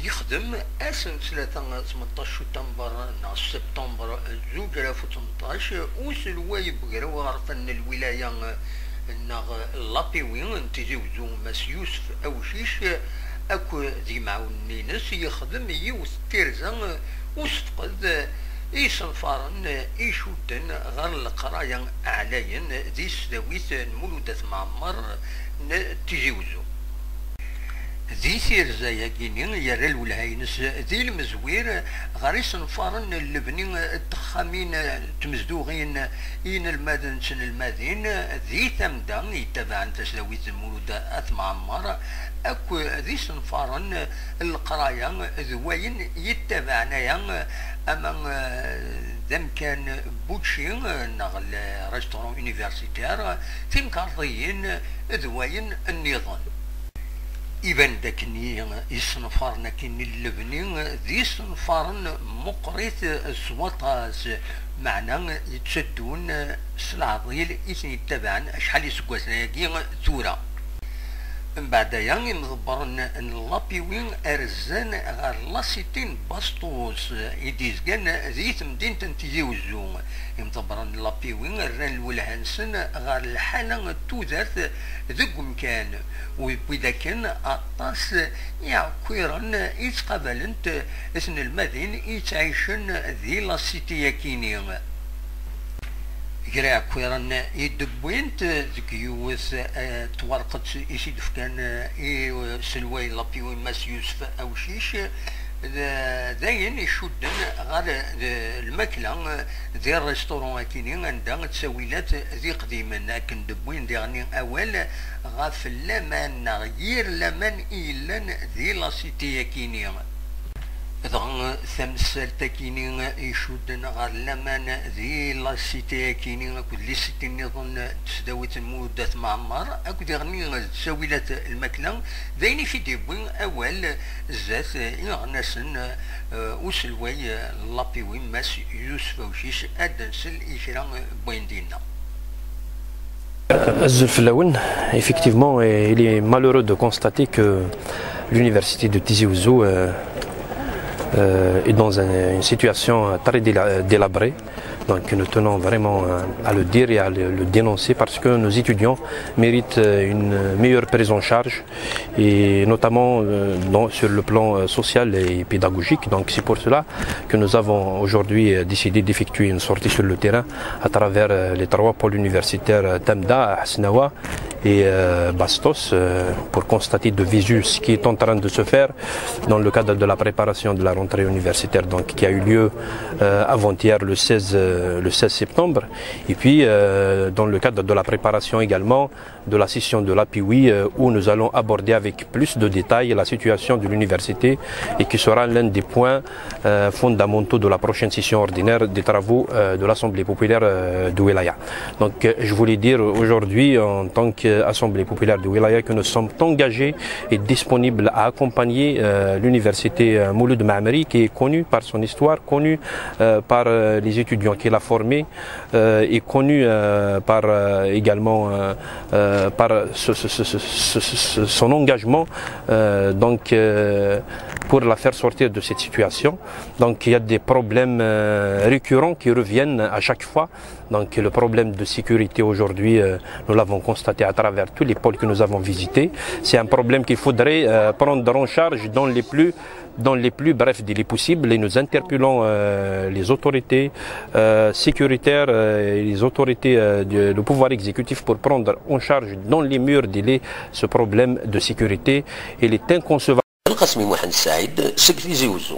يخدم أسن 18 شتنبر نا سبتمبر 2018 وسلوي بقرا غرفن الولاية نا لابيوين تزوجو مس يوسف أوشيش أكو ذي معاونينس يخدم يوث تيرزان وستفقد يصنفارن يشودن غير القرايا أعلاين ذي سداويث مولودة معمر تزوجو ذي سيرزا ياكيني يرى الولهاينس ذي المزوير غاريس نفارن اللبنين التخامين تمزدوغين إن المدن سن المدين ذي ثمدان يتبعن تسلاويت المولودة أثمعمر أكو ذي سنفارن القرايا ذوين يتبعنايا أمام ذم كان بوتشين نغل ريستورون يونيفرسيتير ثم كارضيين ذوين النظام إبان داكني يصنفارنا كني اللبني ذي صنفارن مقريت سوطاس معنا يتشدون سلعضيل إثني يتبعن شحال يسقوسنا ياكي ثورة من بعد يعني مضبرن اللابيوين أرزان غير لاسيتين باسطوس يديزكان ذي تمدين تنتيزيوزو مضبرن اللابيوين ران الولهانسن غير الحالة توذات ذق مكان وإذا كان أطاس يعكويرن يتقابلنت إثن المدين يتعيشن ذي لاسيتي ياكيني كرا كويران يدبوينت ذيك يوث تورقت يسيد فكان سلواي لابيوي ماس يوسف أوشيش داين يشدن غير الماكلة ذي الريستورون كينين عندها تساويلات ذي قديما لكن دبوين ديغني أول غاف اللمان غير لمن إيلان ذي لاسيتي كينين إذا ثمثال تاكيني يشودن غير لمان ذي لاسيتي كيني كل سيتي نظن تسداويت المدة معمر أكو ديغني تساويلات الماكلة ذيني في ديبوين أول زات يغنسن وسلواي لابيوي ماس يوسف وشيش أدنسل إشرا بوين دينا. Zulflaouen, effectivement, il est malheureux de constater que l'université de Tizi Ouzou est dans une situation très délabrée. Donc nous tenons vraiment à le dire et à le dénoncer parce que nos étudiants méritent une meilleure prise en charge et notamment sur le plan social et pédagogique. Donc c'est pour cela que nous avons aujourd'hui décidé d'effectuer une sortie sur le terrain à travers les trois pôles universitaires Tamda, Hasnawa et Bastos pour constater de visu ce qui est en train de se faire dans le cadre de la préparation de la rentrée universitaire donc, qui a eu lieu avant-hier le 16 septembre et puis dans le cadre de la préparation également de la session de l'APIWI où nous allons aborder avec plus de détails la situation de l'université et qui sera l'un des points fondamentaux de la prochaine session ordinaire des travaux de l'Assemblée populaire de Wilaya. Donc je voulais dire aujourd'hui en tant qu'Assemblée populaire de Wilaya que nous sommes engagés et disponibles à accompagner l'université Mouloud Maamri qui est connue par son histoire, connue par les étudiants qu'elle a formés et connue par également par son engagement donc pour la faire sortir de cette situation. Donc il y a des problèmes récurrents qui reviennent à chaque fois. Donc le problème de sécurité aujourd'hui, nous l'avons constaté à travers tous les pôles que nous avons visités. C'est un problème qu'il faudrait prendre en charge dans les plus brefs délais possibles et nous interpellons les autorités sécuritaires et les autorités du pouvoir exécutif pour prendre en charge dans les meilleurs délais ce problème de sécurité. Il est inconcevable. القسمي محمد سعيد سكتي زوزو